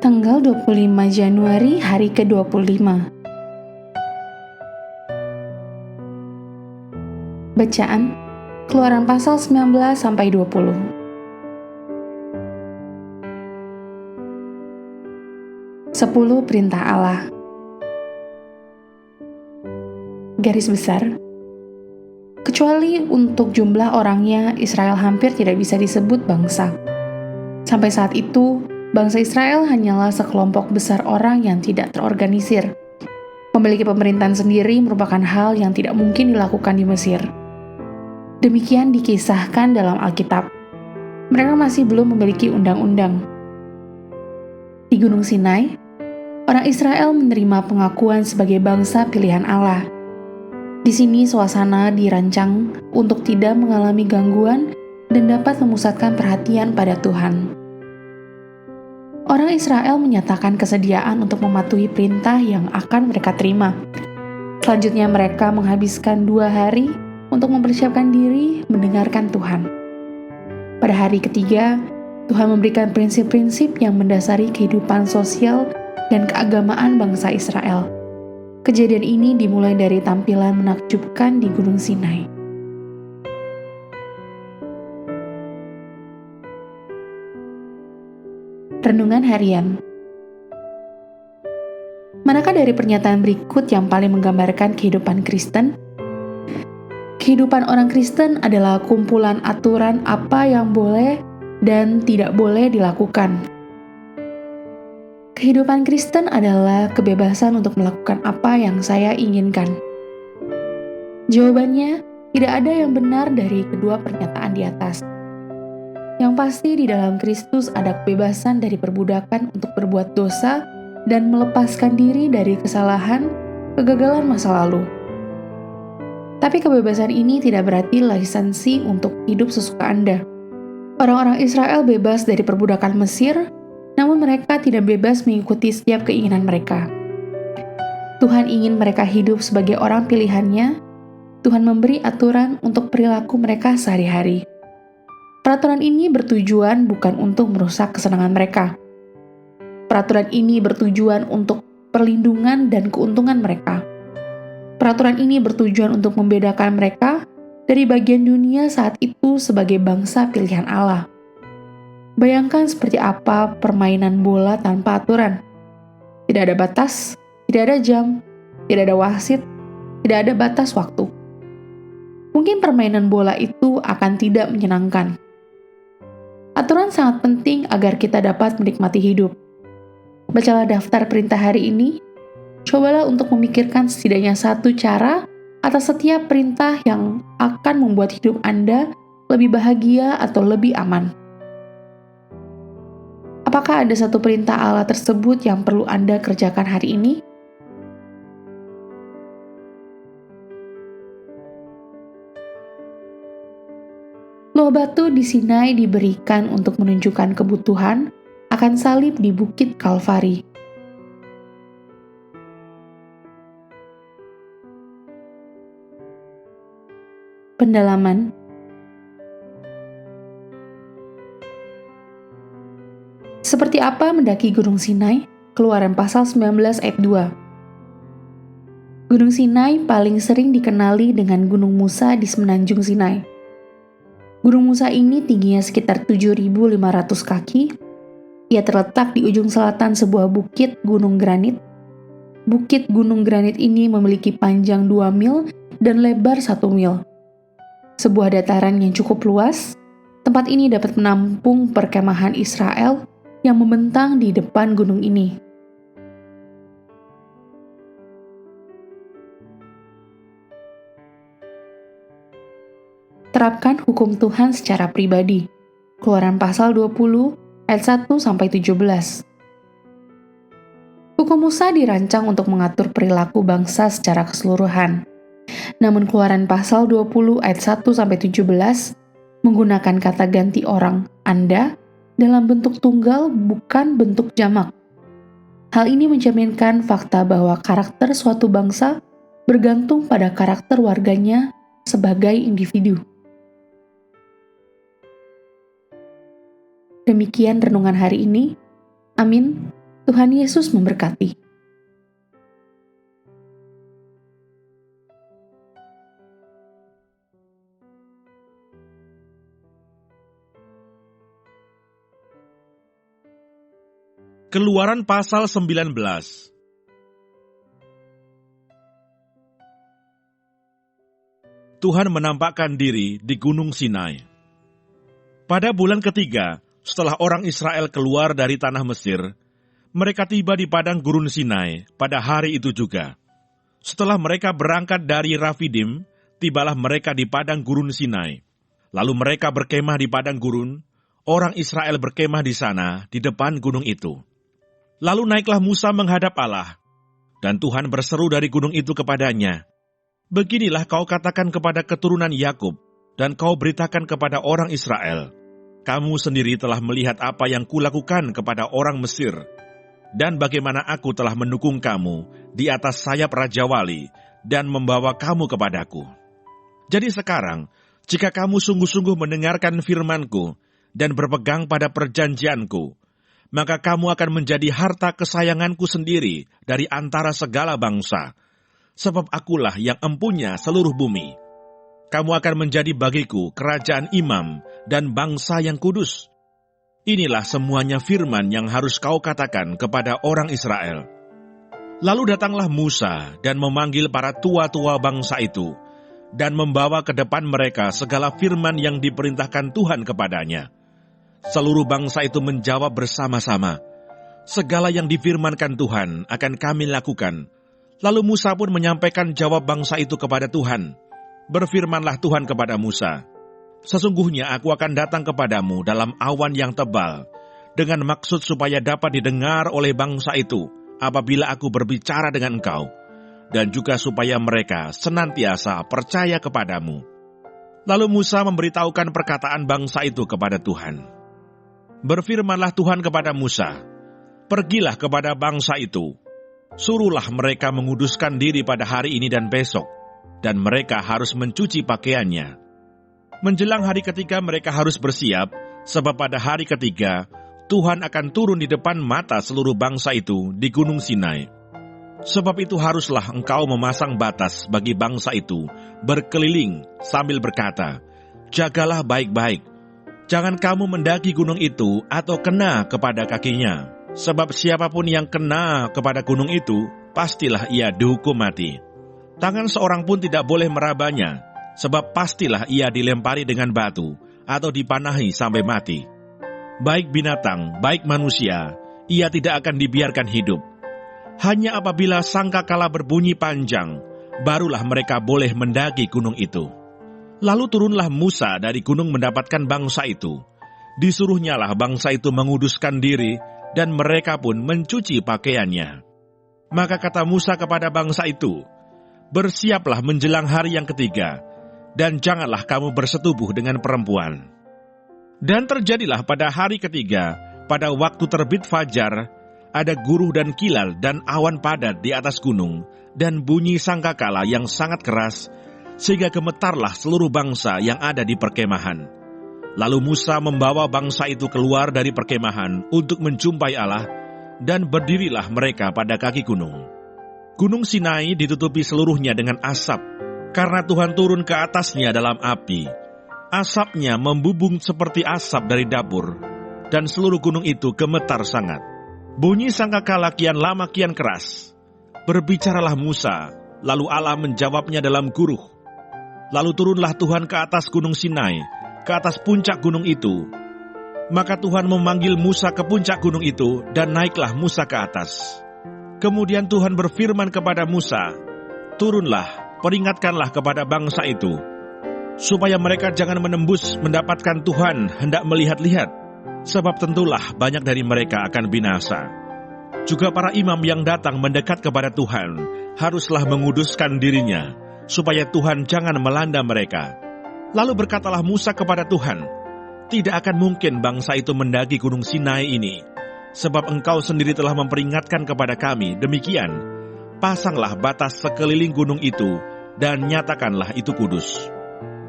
Tanggal 25 Januari, hari ke-25. Bacaan Keluaran pasal 19-20. 10 perintah Allah. Garis besar, kecuali untuk jumlah orangnya, Israel hampir tidak bisa disebut bangsa. Sampai saat itu, bangsa Israel hanyalah sekelompok besar orang yang tidak terorganisir. Memiliki pemerintahan sendiri merupakan hal yang tidak mungkin dilakukan di Mesir. Demikian dikisahkan dalam Alkitab. Mereka masih belum memiliki undang-undang. Di Gunung Sinai, orang Israel menerima pengakuan sebagai bangsa pilihan Allah. Di sini suasana dirancang untuk tidak mengalami gangguan dan dapat memusatkan perhatian pada Tuhan. Orang Israel menyatakan kesediaan untuk mematuhi perintah yang akan mereka terima. Selanjutnya mereka menghabiskan 2 hari untuk mempersiapkan diri mendengarkan Tuhan. Pada hari ketiga, Tuhan memberikan prinsip-prinsip yang mendasari kehidupan sosial dan keagamaan bangsa Israel. Kejadian ini dimulai dari tampilan menakjubkan di Gunung Sinai. Renungan harian. Manakah dari pernyataan berikut yang paling menggambarkan kehidupan Kristen? Kehidupan orang Kristen adalah kumpulan aturan apa yang boleh dan tidak boleh dilakukan. Kehidupan Kristen adalah kebebasan untuk melakukan apa yang saya inginkan. Jawabannya, tidak ada yang benar dari kedua pernyataan di atas. Yang pasti di dalam Kristus ada kebebasan dari perbudakan untuk berbuat dosa dan melepaskan diri dari kesalahan, kegagalan masa lalu. Tapi kebebasan ini tidak berarti lisensi untuk hidup sesuka Anda. Orang-orang Israel bebas dari perbudakan Mesir, namun mereka tidak bebas mengikuti setiap keinginan mereka. Tuhan ingin mereka hidup sebagai orang pilihannya. Tuhan memberi aturan untuk perilaku mereka sehari-hari. Peraturan ini bertujuan bukan untuk merusak kesenangan mereka. Peraturan ini bertujuan untuk perlindungan dan keuntungan mereka. Peraturan ini bertujuan untuk membedakan mereka dari bagian dunia saat itu sebagai bangsa pilihan Allah. Bayangkan seperti apa permainan bola tanpa aturan. Tidak ada batas, tidak ada jam, tidak ada wasit, tidak ada batas waktu. Mungkin permainan bola itu akan tidak menyenangkan. Aturan sangat penting agar kita dapat menikmati hidup. Bacalah daftar perintah hari ini. Cobalah untuk memikirkan setidaknya satu cara atas setiap perintah yang akan membuat hidup Anda lebih bahagia atau lebih aman. Apakah ada satu perintah Allah tersebut yang perlu Anda kerjakan hari ini? Loh batu di Sinai diberikan untuk menunjukkan kebutuhan akan salib di Bukit Kalvari. Pendalaman. Seperti apa mendaki Gunung Sinai? Keluaran pasal 19 ayat 2. Gunung Sinai paling sering dikenali dengan Gunung Musa di Semenanjung Sinai. Gunung Musa ini tingginya sekitar 7.500 kaki. Ia terletak di ujung selatan sebuah bukit gunung granit. Bukit gunung granit ini memiliki panjang 2 mil dan lebar 1 mil. Sebuah dataran yang cukup luas, tempat ini dapat menampung perkemahan Israel yang membentang di depan gunung ini. Terapkan hukum Tuhan secara pribadi. Keluaran pasal 20 ayat 1-17. Hukum Musa dirancang untuk mengatur perilaku bangsa secara keseluruhan. Namun Keluaran pasal 20 ayat 1-17 menggunakan kata ganti orang Anda dalam bentuk tunggal bukan bentuk jamak. Hal ini mencerminkan fakta bahwa karakter suatu bangsa bergantung pada karakter warganya sebagai individu. Demikian renungan hari ini. Amin. Tuhan Yesus memberkati. Keluaran pasal 19. Tuhan menampakkan diri di Gunung Sinai. Pada bulan ketiga, setelah orang Israel keluar dari tanah Mesir, mereka tiba di padang gurun Sinai pada hari itu juga. Setelah mereka berangkat dari Rafidim, tibalah mereka di padang gurun Sinai. Lalu mereka berkemah di padang gurun, orang Israel berkemah di sana, di depan gunung itu. Lalu naiklah Musa menghadap Allah, dan Tuhan berseru dari gunung itu kepadanya, "Beginilah kau katakan kepada keturunan Yakub, dan kau beritakan kepada orang Israel, kamu sendiri telah melihat apa yang kulakukan kepada orang Mesir, dan bagaimana aku telah mendukung kamu di atas sayap Raja Wali, dan membawa kamu kepadaku. Jadi sekarang, jika kamu sungguh-sungguh mendengarkan firman-Ku, dan berpegang pada perjanjian-Ku, maka kamu akan menjadi harta kesayangan-Ku sendiri dari antara segala bangsa, sebab akulah yang empunya seluruh bumi. Kamu akan menjadi bagiku kerajaan imam dan bangsa yang kudus. Inilah semuanya firman yang harus kau katakan kepada orang Israel." Lalu datanglah Musa dan memanggil para tua-tua bangsa itu, dan membawa ke depan mereka segala firman yang diperintahkan Tuhan kepadanya. Seluruh bangsa itu menjawab bersama-sama, "Segala yang difirmankan Tuhan akan kami lakukan." Lalu Musa pun menyampaikan jawab bangsa itu kepada Tuhan. Berfirmanlah Tuhan kepada Musa, "Sesungguhnya aku akan datang kepadamu dalam awan yang tebal, dengan maksud supaya dapat didengar oleh bangsa itu apabila aku berbicara dengan engkau, dan juga supaya mereka senantiasa percaya kepadamu." Lalu Musa memberitahukan perkataan bangsa itu kepada Tuhan. Berfirmanlah Tuhan kepada Musa, "Pergilah kepada bangsa itu, suruhlah mereka menguduskan diri pada hari ini dan besok, dan mereka harus mencuci pakaiannya. Menjelang hari ketiga mereka harus bersiap, sebab pada hari ketiga Tuhan akan turun di depan mata seluruh bangsa itu di Gunung Sinai. Sebab itu haruslah engkau memasang batas bagi bangsa itu berkeliling sambil berkata, 'Jagalah baik-baik, jangan kamu mendaki gunung itu atau kena kepada kakinya, sebab siapapun yang kena kepada gunung itu, pastilah ia dihukum mati. Tangan seorang pun tidak boleh merabanya, sebab pastilah ia dilempari dengan batu atau dipanahi sampai mati. Baik binatang, baik manusia, ia tidak akan dibiarkan hidup. Hanya apabila sangkakala berbunyi panjang, barulah mereka boleh mendaki gunung itu.' Lalu turunlah Musa dari gunung mendapatkan bangsa itu. Disuruhnyalah bangsa itu menguduskan diri, dan mereka pun mencuci pakaiannya. Maka kata Musa kepada bangsa itu, 'Bersiaplah menjelang hari yang ketiga, dan janganlah kamu bersetubuh dengan perempuan.' Dan terjadilah pada hari ketiga, pada waktu terbit fajar, ada guruh dan kilal dan awan padat di atas gunung, dan bunyi sangkakala yang sangat keras, sehingga gemetarlah seluruh bangsa yang ada di perkemahan. Lalu Musa membawa bangsa itu keluar dari perkemahan untuk menjumpai Allah, dan berdirilah mereka pada kaki gunung. Gunung Sinai ditutupi seluruhnya dengan asap, karena Tuhan turun ke atasnya dalam api. Asapnya membubung seperti asap dari dapur, dan seluruh gunung itu gemetar sangat. Bunyi sangkakala kian lama kian keras. Berbicaralah Musa, lalu Allah menjawabnya dalam guruh. Lalu turunlah Tuhan ke atas gunung Sinai, ke atas puncak gunung itu. Maka Tuhan memanggil Musa ke puncak gunung itu, dan naiklah Musa ke atas. Kemudian Tuhan berfirman kepada Musa, "Turunlah, peringatkanlah kepada bangsa itu, supaya mereka jangan menembus mendapatkan Tuhan hendak melihat-lihat, sebab tentulah banyak dari mereka akan binasa. Juga para imam yang datang mendekat kepada Tuhan, haruslah menguduskan dirinya, supaya Tuhan jangan melanda mereka." Lalu berkatalah Musa kepada Tuhan, "Tidak akan mungkin bangsa itu mendaki gunung Sinai ini, sebab engkau sendiri telah memperingatkan kepada kami demikian. Pasanglah batas sekeliling gunung itu, dan nyatakanlah itu kudus."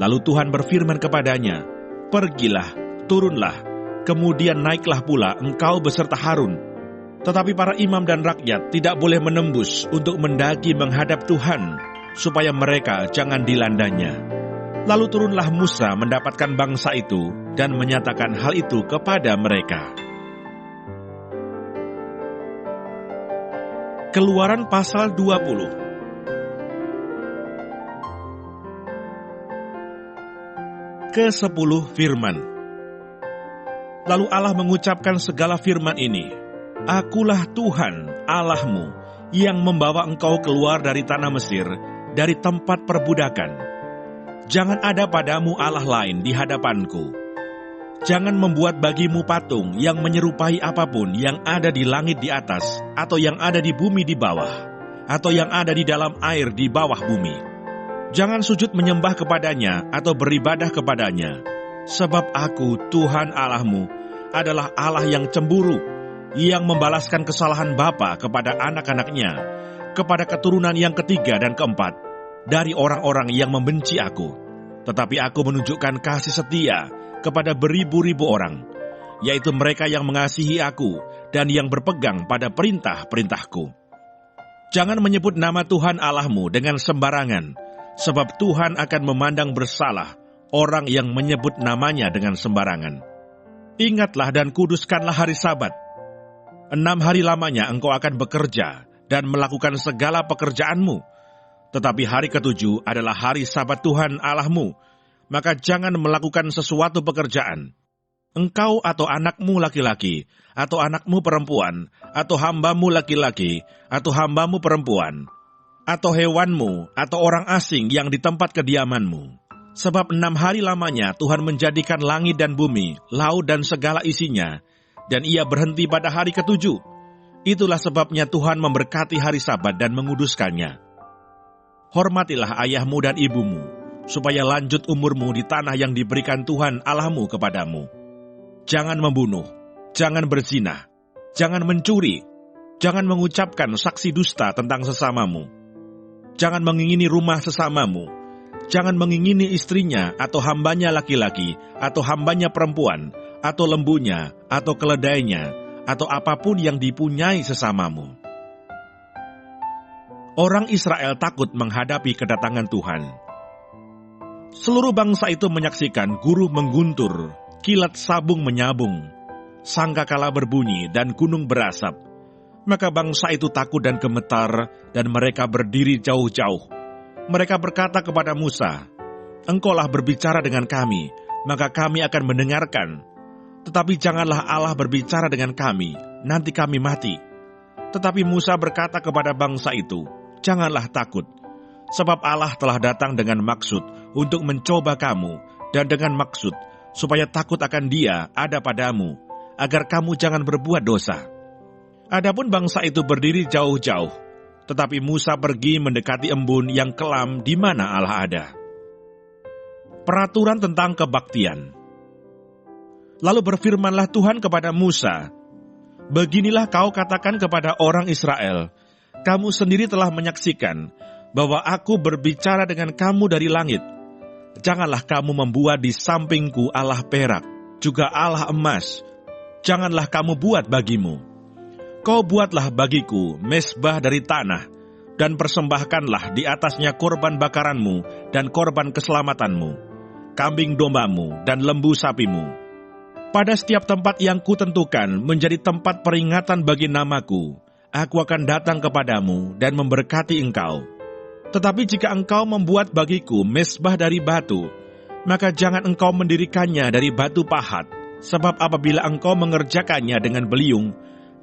Lalu Tuhan berfirman kepadanya, "Pergilah, turunlah, kemudian naiklah pula engkau beserta Harun, Tetapi para imam dan rakyat tidak boleh menembus untuk mendaki menghadap Tuhan, supaya mereka jangan dilandanya. Lalu turunlah Musa mendapatkan bangsa itu dan menyatakan hal itu kepada mereka. Keluaran pasal 20. Ke-10 firman. Lalu Allah mengucapkan segala firman ini, Akulah Tuhan Allahmu yang membawa engkau keluar dari tanah Mesir, dari tempat perbudakan. Jangan ada padamu Allah lain di hadapanku. Jangan membuat bagimu patung yang menyerupai apapun yang ada di langit di atas, atau yang ada di bumi di bawah, atau yang ada di dalam air di bawah bumi. Jangan sujud menyembah kepadanya atau beribadah kepadanya, sebab Aku, Tuhan Allahmu, adalah Allah yang cemburu, yang membalaskan kesalahan bapa kepada anak-anaknya, kepada keturunan yang ketiga dan keempat, dari orang-orang yang membenci Aku. Tetapi Aku menunjukkan kasih setia kepada beribu-ribu orang, yaitu mereka yang mengasihi Aku dan yang berpegang pada perintah-perintahku. Jangan menyebut nama Tuhan Allahmu dengan sembarangan, sebab Tuhan akan memandang bersalah orang yang menyebut namanya dengan sembarangan. Ingatlah dan kuduskanlah hari Sabat. 6 hari lamanya engkau akan bekerja dan melakukan segala pekerjaanmu. Tetapi hari ke-7 adalah hari Sabat Tuhan Allahmu, maka jangan melakukan sesuatu pekerjaan. Engkau atau anakmu laki-laki, atau anakmu perempuan, atau hambamu laki-laki, atau hambamu perempuan, atau hewanmu, atau orang asing yang di tempat kediamanmu. Sebab 6 hari lamanya Tuhan menjadikan langit dan bumi, laut dan segala isinya, dan Ia berhenti pada hari ke-7. Itulah sebabnya Tuhan memberkati hari Sabat dan menguduskannya. Hormatilah ayahmu dan ibumu, supaya lanjut umurmu di tanah yang diberikan Tuhan Allahmu kepadamu. Jangan membunuh, jangan berzina, jangan mencuri, jangan mengucapkan saksi dusta tentang sesamamu. Jangan mengingini rumah sesamamu. Jangan mengingini istrinya atau hambanya laki-laki, atau hambanya perempuan, atau lembunya, atau keledainya, atau apapun yang dipunyai sesamamu. Orang Israel takut menghadapi kedatangan Tuhan. Seluruh bangsa itu menyaksikan guru mengguntur, kilat sabung menyabung, sangkakala berbunyi, dan gunung berasap. Maka bangsa itu takut dan gemetar, dan mereka berdiri jauh-jauh. Mereka berkata kepada Musa, Engkaulah berbicara dengan kami, maka kami akan mendengarkan. Tetapi janganlah Allah berbicara dengan kami, nanti kami mati. Tetapi Musa berkata kepada bangsa itu, Janganlah takut, sebab Allah telah datang dengan maksud untuk mencoba kamu, dan dengan maksud supaya takut akan Dia ada padamu, agar kamu jangan berbuat dosa. Adapun bangsa itu berdiri jauh-jauh, tetapi Musa pergi mendekati embun yang kelam di mana Allah ada. Peraturan tentang kebaktian. Lalu berfirmanlah Tuhan kepada Musa, Beginilah kau katakan kepada orang Israel, Kamu sendiri telah menyaksikan bahwa Aku berbicara dengan kamu dari langit. Janganlah kamu membuat di sampingku Allah perak, juga Allah emas. Janganlah kamu buat bagimu. Kau buatlah bagiku mezbah dari tanah, dan persembahkanlah di atasnya korban bakaranmu dan korban keselamatanmu, kambing dombamu dan lembu sapimu. Pada setiap tempat yang kutentukan menjadi tempat peringatan bagi namaku, Aku akan datang kepadamu dan memberkati engkau. Tetapi jika engkau membuat bagiku mezbah dari batu, maka jangan engkau mendirikannya dari batu pahat, sebab apabila engkau mengerjakannya dengan beliung,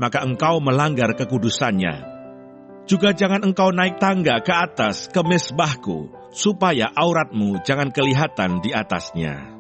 maka engkau melanggar kekudusannya. Juga jangan engkau naik tangga ke atas ke mezbahku, supaya auratmu jangan kelihatan di atasnya.